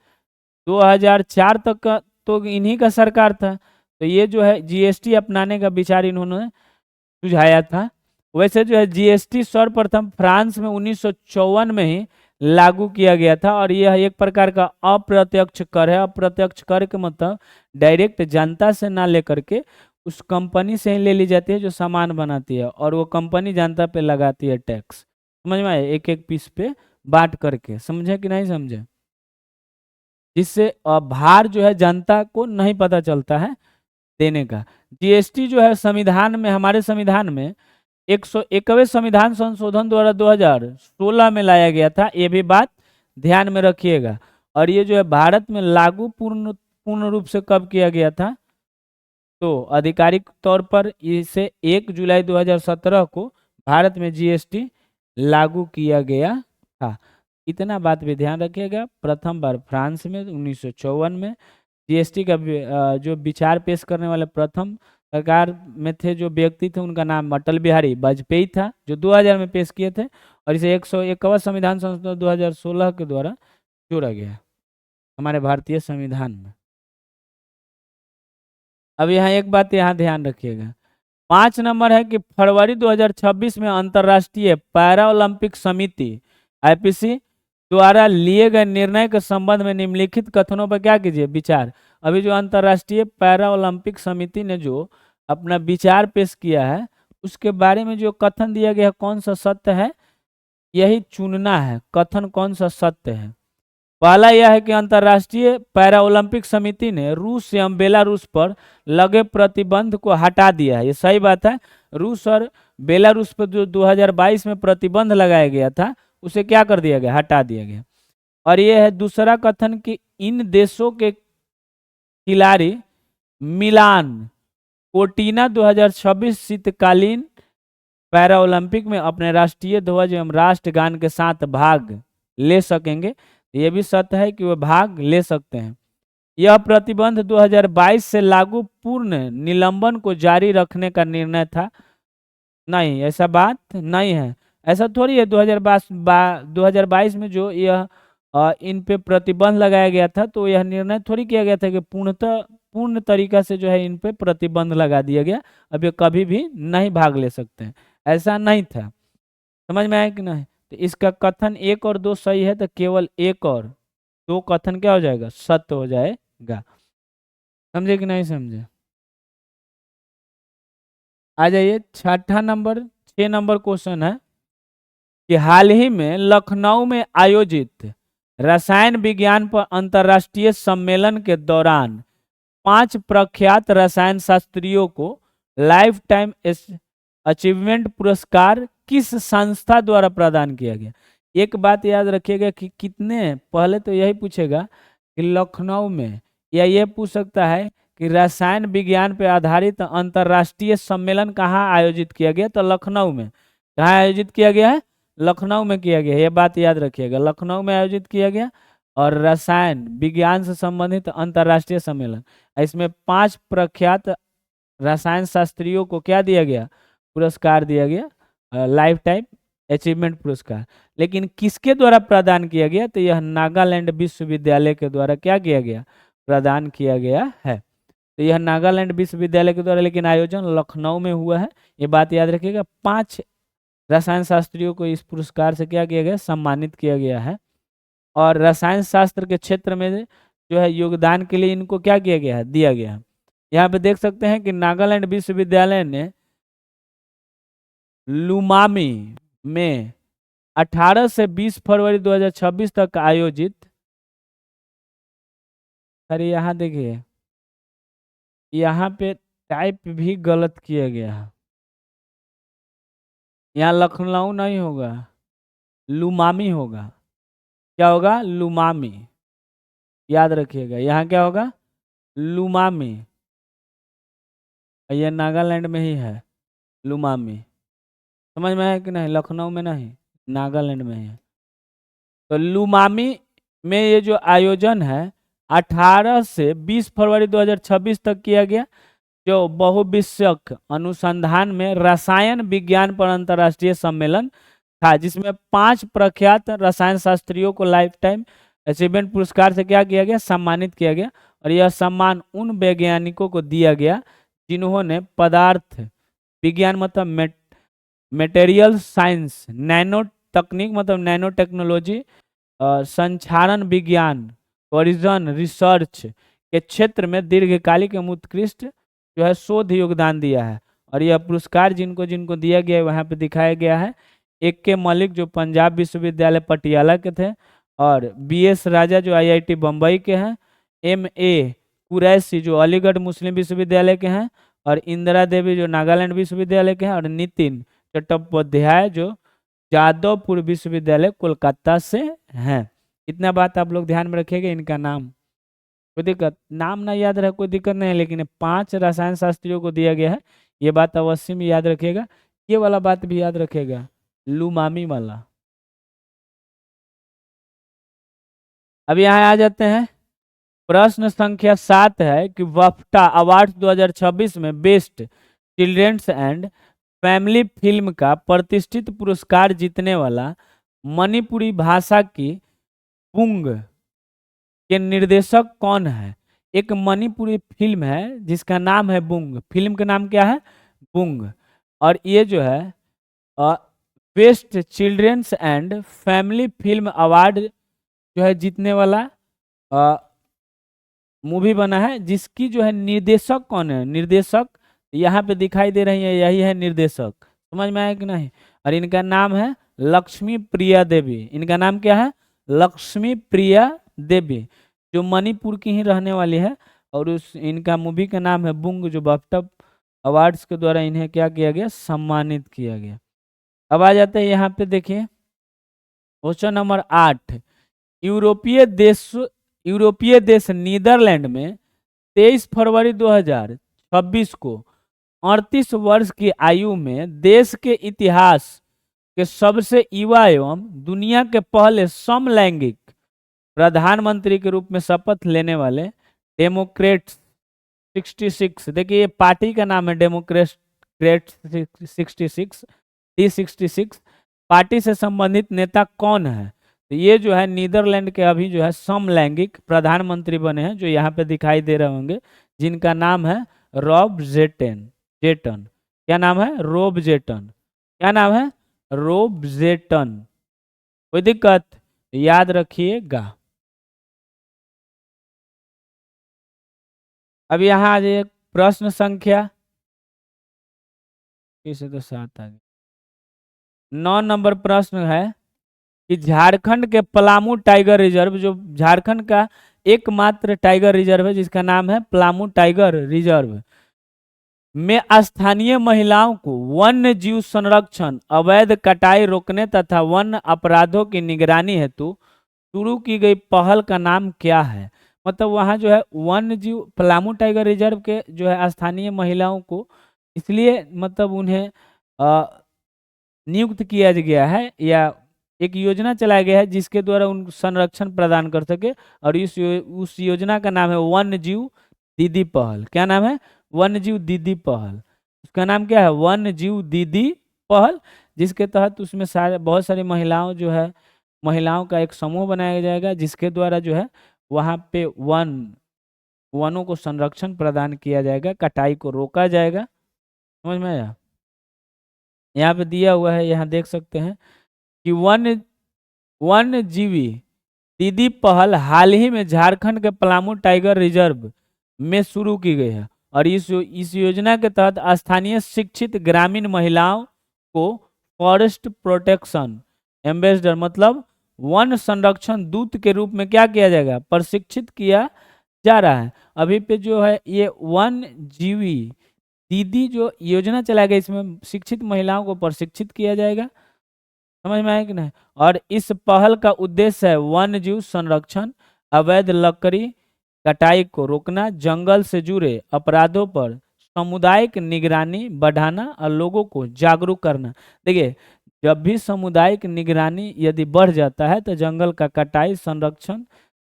2004 तक का तो इन्हीं का सरकार था। तो ये जो है जीएसटी अपनाने का विचार इन्होंने सुझाया था। वैसे जो है जीएसटी सर्वप्रथम फ्रांस में 1954 में ही लागू किया गया था, और यह एक प्रकार का अप्रत्यक्ष कर है। अप्रत्यक्ष कर के मतलब डायरेक्ट जनता से ना लेकर के उस कंपनी से ही ले ली जाती है जो सामान बनाती है, और वो कंपनी जनता पे लगाती है टैक्स। समझ में आए, एक एक पीस पे बांट करके, समझे कि नहीं समझे, जिससे भार जो है जनता को नहीं पता चलता है देने का। जीएसटी जो है संविधान में, हमारे संविधान में 101वें संविधान संशोधन द्वारा 2016 में लाया गया था। ये भी बात ध्यान में रखिएगा। और ये जो है भारत में लागू पूर्ण रूप से कब किया गया था, तो आधिकारिक तौर पर इसे 1 जुलाई 2017 को भारत में जीएसटी लागू किया गया था। इतना बात भी ध्यान रखिएगा। प्रथम बार फ्रांस में 1954 में जीएसटी का जो विचार पेश करने वाले प्रथम सरकार में थे जो व्यक्ति थे, उनका नाम अटल बिहारी वाजपेयी था, जो 2000 में पेश किए थे, और इसे 101वां संविधान संशोधन 2016 के द्वारा जोड़ा गया हमारे भारतीय संविधान में। अब यहाँ एक बात यहाँ ध्यान रखिएगा, 5 नंबर है कि फरवरी 2026 में अंतर्राष्ट्रीय पैरा ओलंपिक समिति आईपीसी द्वारा लिए गए निर्णय के संबंध में निम्नलिखित कथनों पर क्या कीजिए, विचार। अभी जो अंतर्राष्ट्रीय पैरा ओलंपिक समिति ने जो अपना विचार पेश किया है, उसके बारे में जो कथन दिया गया कौन सा सत्य है, यही चुनना है कथन कौन सा सत्य है। पहला यह है कि अंतर्राष्ट्रीय पैरा ओलंपिक समिति ने रूस एवं बेलारूस पर लगे प्रतिबंध को हटा दिया है। ये सही बात है। रूस और बेलारूस पर जो 2022 में प्रतिबंध लगाया गया था, उसे क्या कर दिया गया, हटा दिया गया। और यह है दूसरा कथन कि इन देशों के खिलाड़ी मिलान कोर्टिना 2026 शीतकालीन पैरा ओलंपिक में अपने राष्ट्रीय ध्वज एवं राष्ट्रगान के साथ भाग ले सकेंगे। ये भी सत्य है कि वे भाग ले सकते हैं। यह प्रतिबंध 2022 से लागू पूर्ण निलंबन को जारी रखने का निर्णय था। नहीं, ऐसा बात नहीं है, ऐसा थोड़ी है। 2022 में जो यह इन पे प्रतिबंध लगाया गया था, तो यह निर्णय थोड़ी किया गया था कि पूर्ण तरीका से जो है इन पे प्रतिबंध लगा दिया गया, अब ये कभी भी नहीं भाग ले सकते हैं, ऐसा नहीं था। समझ में आया कि नहीं। तो इसका कथन 1 और 2 सही है, तो केवल 1 और 2 कथन क्या हो जाएगा, सत्य हो जाएगा। समझे कि नहीं समझे। आ जाइए 6 नंबर क्वेश्चन है कि हाल ही में लखनऊ में आयोजित रसायन विज्ञान पर अंतर्राष्ट्रीय सम्मेलन के दौरान 5 प्रख्यात रसायन शास्त्रियों को लाइफ टाइम अचीवमेंट पुरस्कार किस संस्था द्वारा प्रदान किया गया। एक बात याद रखिएगा कि कितने, पहले तो यही पूछेगा कि लखनऊ में, या ये पूछ सकता है कि रसायन विज्ञान पर आधारित अंतर्राष्ट्रीय सम्मेलन कहाँ आयोजित किया गया, तो लखनऊ में। कहाँ आयोजित किया गया है, लखनऊ में किया गया। ये बात याद रखिएगा, लखनऊ में आयोजित किया गया। और रसायन विज्ञान से संबंधित अंतर्राष्ट्रीय सम्मेलन, इसमें 5 प्रख्यात रसायन शास्त्रियों को क्या दिया गया, पुरस्कार दिया गया, लाइफ टाइम अचीवमेंट पुरस्कार। लेकिन किसके द्वारा प्रदान किया गया, तो यह नागालैंड विश्वविद्यालय के द्वारा क्या किया गया, प्रदान किया गया है। तो यह नागालैंड विश्वविद्यालय के द्वारा, लेकिन आयोजन लखनऊ में हुआ है, ये बात याद रखिएगा। 5 रसायन शास्त्रियों को इस पुरस्कार से क्या किया गया, सम्मानित किया गया है। और रसायन शास्त्र के क्षेत्र में जो है योगदान के लिए इनको क्या किया गया है, दिया गया है। यहाँ पे देख सकते हैं कि नागालैंड विश्वविद्यालय ने लुमामी में 18 से 20 फरवरी 2026 तक आयोजित, अरे यहाँ देखिए, यहाँ पे टाइप भी गलत किया गया है, यहाँ लखनऊ नहीं होगा, लुमामी होगा। क्या होगा? लुमामी, याद रखिएगा। यहाँ क्या होगा? लुमामी। ये नागालैंड में ही है लुमामी, समझ में है कि नहीं? लखनऊ में नहीं, नागालैंड में है। तो लुमामी में ये जो आयोजन है 18 से 20 फरवरी 2026 तक किया गया, जो बहुविषयक अनुसंधान में रसायन विज्ञान पर अंतर्राष्ट्रीय सम्मेलन था, जिसमें 5 प्रख्यात रसायन शास्त्रियों को लाइफ टाइम अचीवमेंट पुरस्कार से क्या किया गया? सम्मानित किया गया। और यह सम्मान उन वैज्ञानिकों को दिया गया जिन्होंने पदार्थ विज्ञान मतलब मेटेरियल साइंस, नैनो तकनीक मतलब नैनो टेक्नोलॉजी, संचारण विज्ञान, ओरिजन रिसर्च के क्षेत्र में दीर्घकालिक एवं उत्कृष्ट जो है शोध योगदान दिया है। और यह पुरस्कार जिनको जिनको दिया गया है वहाँ पे दिखाया गया है। एक के मलिक जो पंजाब विश्वविद्यालय पटियाला के थे, और BS राजा जो IIT बम्बई के हैं, MA कुरैशी जो अलीगढ़ मुस्लिम विश्वविद्यालय के हैं, और इंदिरा देवी जो नागालैंड विश्वविद्यालय के हैं, और नितिन चट्टोपाध्याय जो जादवपुर विश्वविद्यालय कोलकाता से हैं। इतना बात आप लोग ध्यान में रखिएगा। इनका नाम कोई दिक्कत, नाम ना याद रहे कोई दिक्कत नहीं है, लेकिन 5 रसायन शास्त्रियों को दिया गया है, ये बात अवश्य में याद रखिएगा। ये वाला बात भी याद रखिएगा, लुमामी वाला। अब यहाँ आ जाते हैं, प्रश्न संख्या 7 है कि वफ्टा अवार्ड 2026 में best children's and family film का प्रतिष्ठित पुरस्कार जीतने वाला मणिपुरी भाषा की पुंग के निर्देशक कौन है? एक मणिपुरी फिल्म है जिसका नाम है बुंग, फिल्म का नाम क्या है? बुंग। और ये जो है best children's and family film award जो है जीतने वाला मूवी बना है, जिसकी जो है निर्देशक कौन है? निर्देशक यहाँ पे दिखाई दे रही है, यही है निर्देशक। समझ में आया कि नहीं? और इनका नाम है लक्ष्मी प्रिया देवी। इनका नाम क्या है? लक्ष्मी प्रिया देवी, जो मणिपुर की ही रहने वाली है। और उस इनका मूवी का नाम है बुंग, जो बाफ्टा अवार्ड्स के द्वारा इन्हें क्या किया गया? सम्मानित किया गया। अब आ जाते हैं यहाँ पे, देखिए क्वेश्चन नंबर 8। यूरोपीय देश नीदरलैंड में 23 फरवरी 2026 को 38 वर्ष की आयु में देश के इतिहास के सबसे युवा एवं दुनिया के पहले समलैंगिक प्रधानमंत्री के रूप में शपथ लेने वाले डेमोक्रेट्स 66, देखिए ये पार्टी का नाम है डेमोक्रेट 66, D66 पार्टी से संबंधित नेता कौन है? तो ये जो है नीदरलैंड के अभी जो है समलैंगिक प्रधानमंत्री बने हैं, जो यहाँ पे दिखाई दे रहे होंगे, जिनका नाम है रॉब जेटन। क्या नाम है? रोब जेटन। क्या नाम है? रोब जेटन। कोई दिक्कत? याद रखिएगा। अब यहाँ आ जाइए प्रश्न संख्या, इसे तो 7 आ गया। 9 नंबर प्रश्न है कि झारखंड के पलामू टाइगर रिजर्व, जो झारखंड का एकमात्र टाइगर रिजर्व है जिसका नाम है पलामू टाइगर रिजर्व, में स्थानीय महिलाओं को वन्य जीव संरक्षण, अवैध कटाई रोकने तथा वन्य अपराधों की निगरानी हेतु शुरू की गई पहल का नाम क्या है? मतलब वहाँ जो है वन्य जीव पलामू टाइगर रिजर्व के जो है स्थानीय महिलाओं को इसलिए मतलब उन्हें नियुक्त किया गया है, या एक योजना चलाया गया है जिसके द्वारा उन संरक्षण प्रदान कर सके, और उस योजना का नाम है वन्य जीव दीदी पहल। क्या नाम है? वन्य जीव दीदी पहल। उसका नाम क्या है? वन्य जीव दीदी पहल, जिसके तहत उसमें बहुत सारी महिलाओं का एक समूह बनाया जाएगा, जिसके द्वारा जो है वहाँ पे वनों को संरक्षण प्रदान किया जाएगा, कटाई को रोका जाएगा। समझ में आया? यहाँ पे दिया हुआ है, यहाँ देख सकते हैं कि वन्य जीवी दीदी पहल हाल ही में झारखंड के पलामू टाइगर रिजर्व में शुरू की गई है, और इस योजना के तहत स्थानीय शिक्षित ग्रामीण महिलाओं को फॉरेस्ट प्रोटेक्शन एम्बेसडर मतलब वन संरक्षण दूत के रूप में क्या किया जाएगा, प्रशिक्षित किया जा रहा है। अभी पे जो है ये वन जीवी दीदी जो योजना चलाया गया, इसमें शिक्षित महिलाओं को प्रशिक्षित किया जाएगा। समझ में आया कि नहीं। और इस पहल का उद्देश्य है वन जीव संरक्षण, अवैध लकड़ी कटाई को रोकना, जंगल से जुड़े अपराधों पर सामुदायिक निगरानी बढ़ाना और लोगों को जागरूक करना। देखिए, जब भी सामुदायिक निगरानी यदि बढ़ जाता है तो जंगल का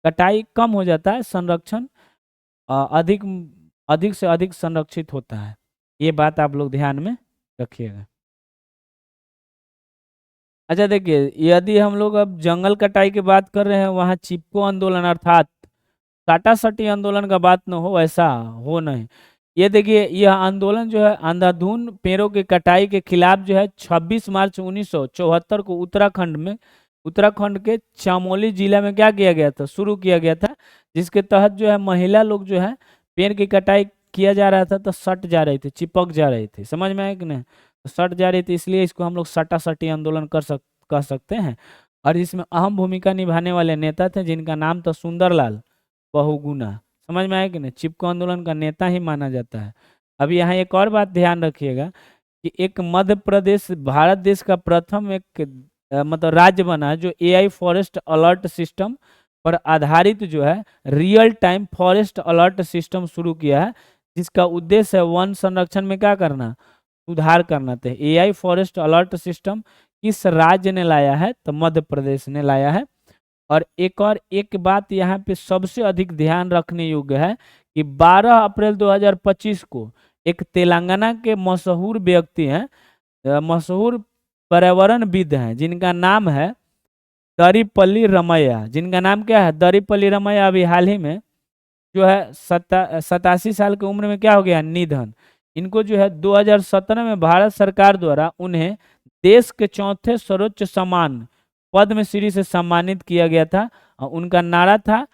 कटाई कम हो जाता है, संरक्षण अधिक अधिक से अधिक संरक्षित होता है। ये बात आप लोग ध्यान में रखिएगा। अच्छा देखिए, यदि हम लोग अब जंगल कटाई की बात कर रहे हैं, वहाँ चिपको आंदोलन अर्थात टाटा सटी आंदोलन का बात न हो, ऐसा हो नहीं। ये देखिए, यह आंदोलन जो है अंधाधुंध पेड़ों की कटाई के खिलाफ जो है 26 मार्च 1974 को उत्तराखंड के चमोली जिला में क्या किया गया था, शुरू किया गया था, जिसके तहत जो है महिला लोग जो है पेड़ की कटाई किया जा रहा था तो सट जा रही थी, चिपक जा रही थी। समझ में आया कि नहीं। तो सट जा रही थी, इसलिए इसको हम लोग सटा सटी आंदोलन कर सकते हैं। और इसमें अहम भूमिका निभाने वाले नेता थे जिनका नाम था सुंदरलाल बहुगुणा। समझ में आया कि नहीं। चिपको आंदोलन का नेता ही माना जाता है। अब यहाँ एक और बात ध्यान रखिएगा कि एक मध्य प्रदेश भारत देश का प्रथम एक मतलब राज्य बना है जो एआई फॉरेस्ट अलर्ट सिस्टम पर आधारित जो है real time forest alert system शुरू किया है, जिसका उद्देश्य है वन संरक्षण में क्या करना, सुधार करना था। एआई फॉरेस्ट अलर्ट सिस्टम किस राज्य ने लाया है, तो मध्य प्रदेश ने लाया है। और एक बात यहाँ पे सबसे अधिक ध्यान रखने योग्य है कि 12 अप्रैल 2025 को एक तेलंगाना के मशहूर व्यक्ति हैं, मशहूर पर्यावरणविद हैं, जिनका नाम है दरीपल्ली रमैया। जिनका नाम क्या है, दरीपल्ली रमैया। अभी हाल ही में जो है 87 साल की उम्र में क्या हो गया, निधन। इनको जो है 2017 में भारत सरकार द्वारा उन्हें देश के चौथे सर्वोच्च सम्मान पद्मश्री से सम्मानित किया गया था। और उनका नारा था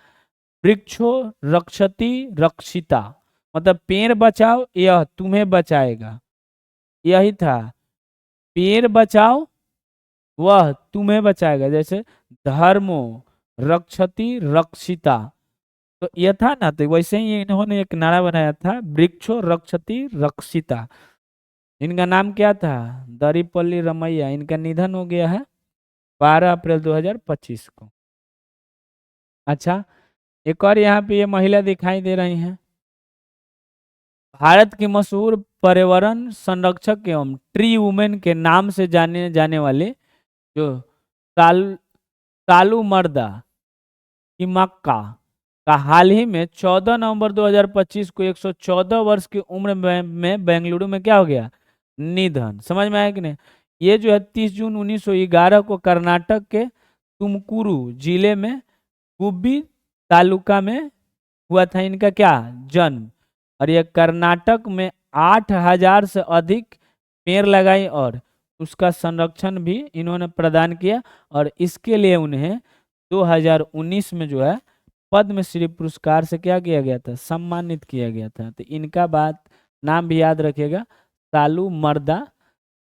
वृक्षो रक्षति रक्षिता, मतलब पेड़ बचाओ यह तुम्हें बचाएगा। यही था, पेड़ बचाओ वह तुम्हें बचाएगा। जैसे धर्मो रक्षति रक्षिता, तो यह था ना, तो वैसे ही इन्होंने एक नारा बनाया था वृक्षो रक्षति रक्षिता। इनका नाम क्या था, दरीपल्ली रमैया। इनका निधन हो गया है 12 अप्रैल 2025 को। अच्छा, एक और यहाँ पे ये महिला दिखाई दे रही हैं, भारत की मशहूर पर्यावरण संरक्षक एवं ट्री वुमेन के नाम से जाने जाने वाले जो सालू मर्दा तिमक्का का हाल ही में 14 नवंबर 2025 को 114 वर्ष की उम्र में बेंगलुरु में क्या हो गया, निधन। समझ में आया कि नहीं। ये जो है 30 जून 1911 को कर्नाटक के तुमकुरू जिले में गुब्बी तालुका में हुआ था इनका क्या, जन्म। और ये कर्नाटक में 8000 से अधिक पेड़ लगाई और उसका संरक्षण भी इन्होंने प्रदान किया। और इसके लिए उन्हें 2019 में जो है पद्मश्री पुरस्कार से क्या किया गया था, सम्मानित किया गया था। तो इनका बात नाम भी याद रखिएगा, सालू मर्दा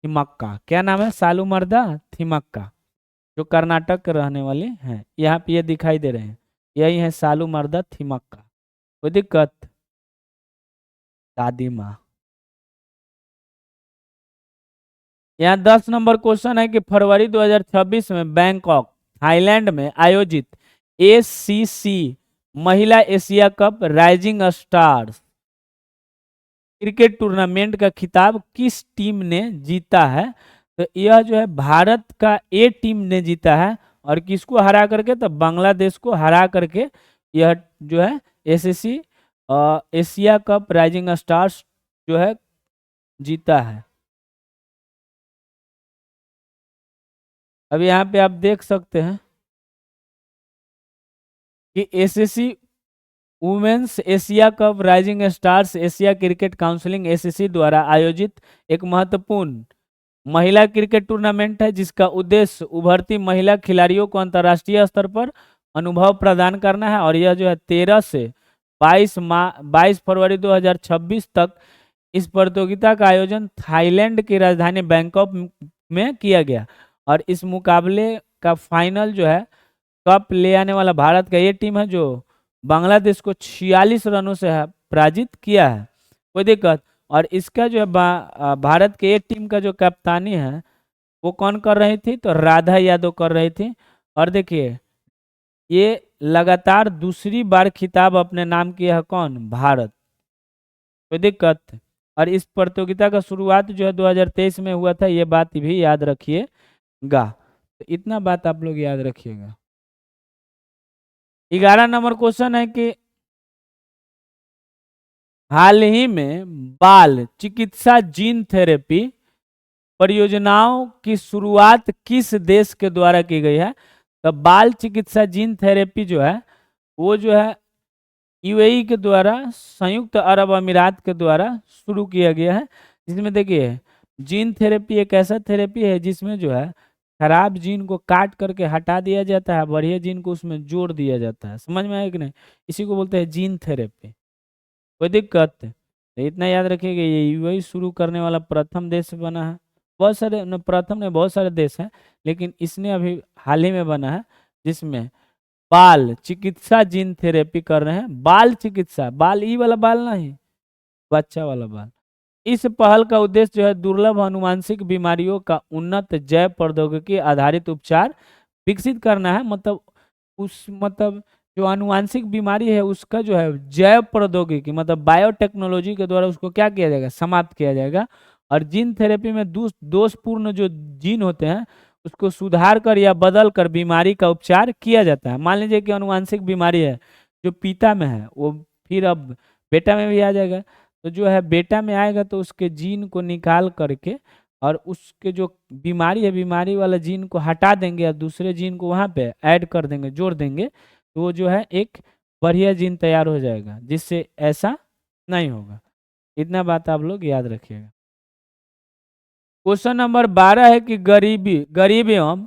थिमक्का। क्या नाम है, सालू मर्दा थिमक्का, जो कर्नाटक के रहने वाले हैं। यहाँ पे ये दिखाई दे रहे हैं, यही है सालू मर्दा थिमक्का। कोई दिक्कत, दादी माँ। यहाँ 10 नंबर क्वेश्चन है कि फरवरी 2026 में बैंकॉक थाईलैंड में आयोजित एसीसी महिला Asia cup rising stars cricket tournament का खिताब किस टीम ने जीता है। तो यह जो है भारत का ए टीम ने जीता है। और किसको हरा करके, तो बांग्लादेश को हरा करके यह जो है ACC Asia cup rising stars जो है जीता है। अब यहाँ पे आप देख सकते हैं कि ACC women's Asia cup rising stars Asia cricket council ACC द्वारा आयोजित एक महत्वपूर्ण महिला क्रिकेट टूर्नामेंट है, जिसका उद्देश्य उभरती महिला खिलाड़ियों को अंतर्राष्ट्रीय स्तर पर अनुभव प्रदान करना है। और यह जो है 13 से 22 फरवरी 2026 तक इस प्रतियोगिता का आयोजन थाईलैंड की राजधानी बैंकॉक में किया गया और इस मुकाबले का फाइनल जो है कप ले आने वाला भारत का ये टीम है जो बांग्लादेश को 46 रनों से पराजित किया है। कोई दिक्कत। और इसका जो है भारत के ये टीम का जो कप्तानी है वो कौन कर रही थी, तो राधा यादव कर रही थी। और देखिए ये लगातार दूसरी बार खिताब अपने नाम किया है कौन, भारत। कोई दिक्कत। और इस प्रतियोगिता का शुरुआत जो है 2023 में हुआ था, ये बात भी याद रखिएगा। तो इतना बात आप लोग याद रखिएगा। 11 नंबर क्वेश्चन है कि हाल ही में बाल चिकित्सा जीन थेरेपी परियोजनाओं की शुरुआत किस देश के द्वारा की गई है। तो बाल चिकित्सा जीन थेरेपी जो है वो जो है यूएई के द्वारा, संयुक्त अरब अमीरात के द्वारा शुरू किया गया है। जिसमें देखिए जीन थेरेपी एक ऐसा थेरेपी है जिसमें जो है खराब जीन को काट करके हटा दिया जाता है, बढ़िया जीन को उसमें जोड़ दिया जाता है। समझ में आया कि नहीं, इसी को बोलते हैं जीन थेरेपी। कोई दिक्कत। तो इतना याद रखिएगा, ये यूएई शुरू करने वाला प्रथम देश बना है। बहुत सारे प्रथम ने बहुत सारे देश हैं, लेकिन इसने अभी हाल ही में बना है जिसमें बाल चिकित्सा जीन थेरेपी कर रहे हैं। बाल चिकित्सा, बाल ई वाला बाल नहीं, बच्चा वाला बाल। इस पहल का उद्देश्य जो है दुर्लभ आनुवांशिक बीमारियों का उन्नत जैव प्रौद्योगिकी आधारित उपचार विकसित करना है। मतलब जो आनुवांशिक बीमारी है उसका जो है जैव प्रौद्योगिकी मतलब बायोटेक्नोलॉजी के द्वारा उसको क्या किया जाएगा, समाप्त किया जाएगा। और जीन थेरेपी में दोषपूर्ण जो जीन होते हैं उसको सुधार कर या बदल कर बीमारी का उपचार किया जाता है। मान लीजिए कि आनुवांशिक बीमारी है जो पिता में है वो फिर अब बेटा में भी आ जाएगा। तो जो है बेटा में आएगा तो उसके जीन को निकाल करके और उसके जो बीमारी है बीमारी वाला जीन को हटा देंगे या दूसरे जीन को वहाँ पे ऐड कर देंगे, जोड़ देंगे, तो वो जो है एक बढ़िया जीन तैयार हो जाएगा जिससे ऐसा नहीं होगा। इतना बात आप लोग याद रखिएगा। क्वेश्चन नंबर 12 है कि गरीब एवं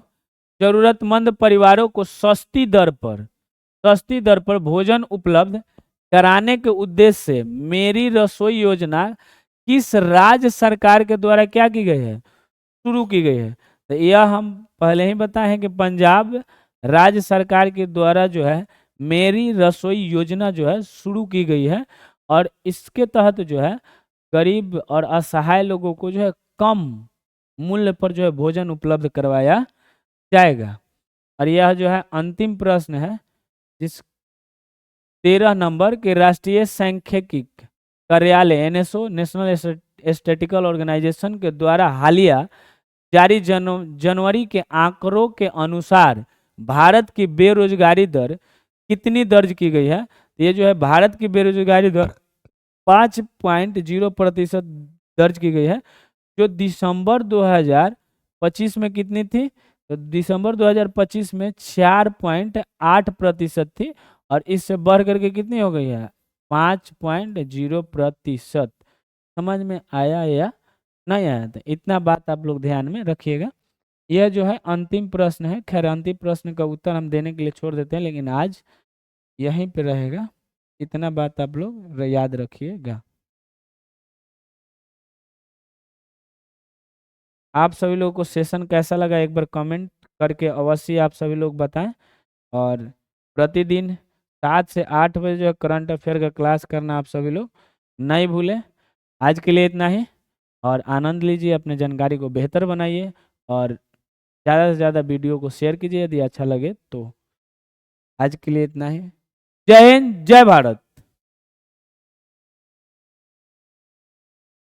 जरूरतमंद परिवारों को सस्ती दर पर भोजन उपलब्ध कराने के उद्देश्य से मेरी रसोई योजना किस राज्य सरकार के द्वारा क्या की गई है, शुरू की गई है। तो यह हम पहले ही बताए हैं कि पंजाब राज्य सरकार के द्वारा जो है मेरी रसोई योजना जो है शुरू की गई है। और इसके तहत जो है गरीब और असहाय लोगों को जो है कम मूल्य पर जो है भोजन उपलब्ध करवाया जाएगा। और यह जो है अंतिम प्रश्न है जिस 13 नंबर के राष्ट्रीय सांख्यिकी कार्यालय एनएसओ नेशनल स्टैटिस्टिकल ऑर्गेनाइजेशन के द्वारा हालिया जारी जनवरी के आंकड़ों के अनुसार भारत की बेरोजगारी दर कितनी दर्ज की गई है। तो ये जो है भारत की बेरोजगारी दर 5.0% दर्ज की गई है, जो दिसंबर 2025 में कितनी थी, तो दिसंबर 2025 में 4.8% थी और इससे बढ़ करके कितनी हो गई है 5.0%। समझ में आया या नहीं आया, तो इतना बात आप लोग ध्यान में रखिएगा। यह जो है अंतिम प्रश्न है। खैर अंतिम प्रश्न का उत्तर हम देने के लिए छोड़ देते हैं, लेकिन आज यहीं पे रहेगा। इतना बात आप लोग याद रखिएगा। आप सभी लोगों को सेशन कैसा लगा एक बार कमेंट करके अवश्य आप सभी लोग बताएं। और प्रतिदिन 7 से 8 बजे जो है करंट अफेयर का क्लास करना आप सभी लोग नहीं भूलें। आज के लिए इतना ही, और आनंद लीजिए, अपने जानकारी को बेहतर बनाइए और ज़्यादा से ज़्यादा वीडियो को शेयर कीजिए यदि अच्छा लगे तो। आज के लिए इतना ही। जय हिंद, जय भारत।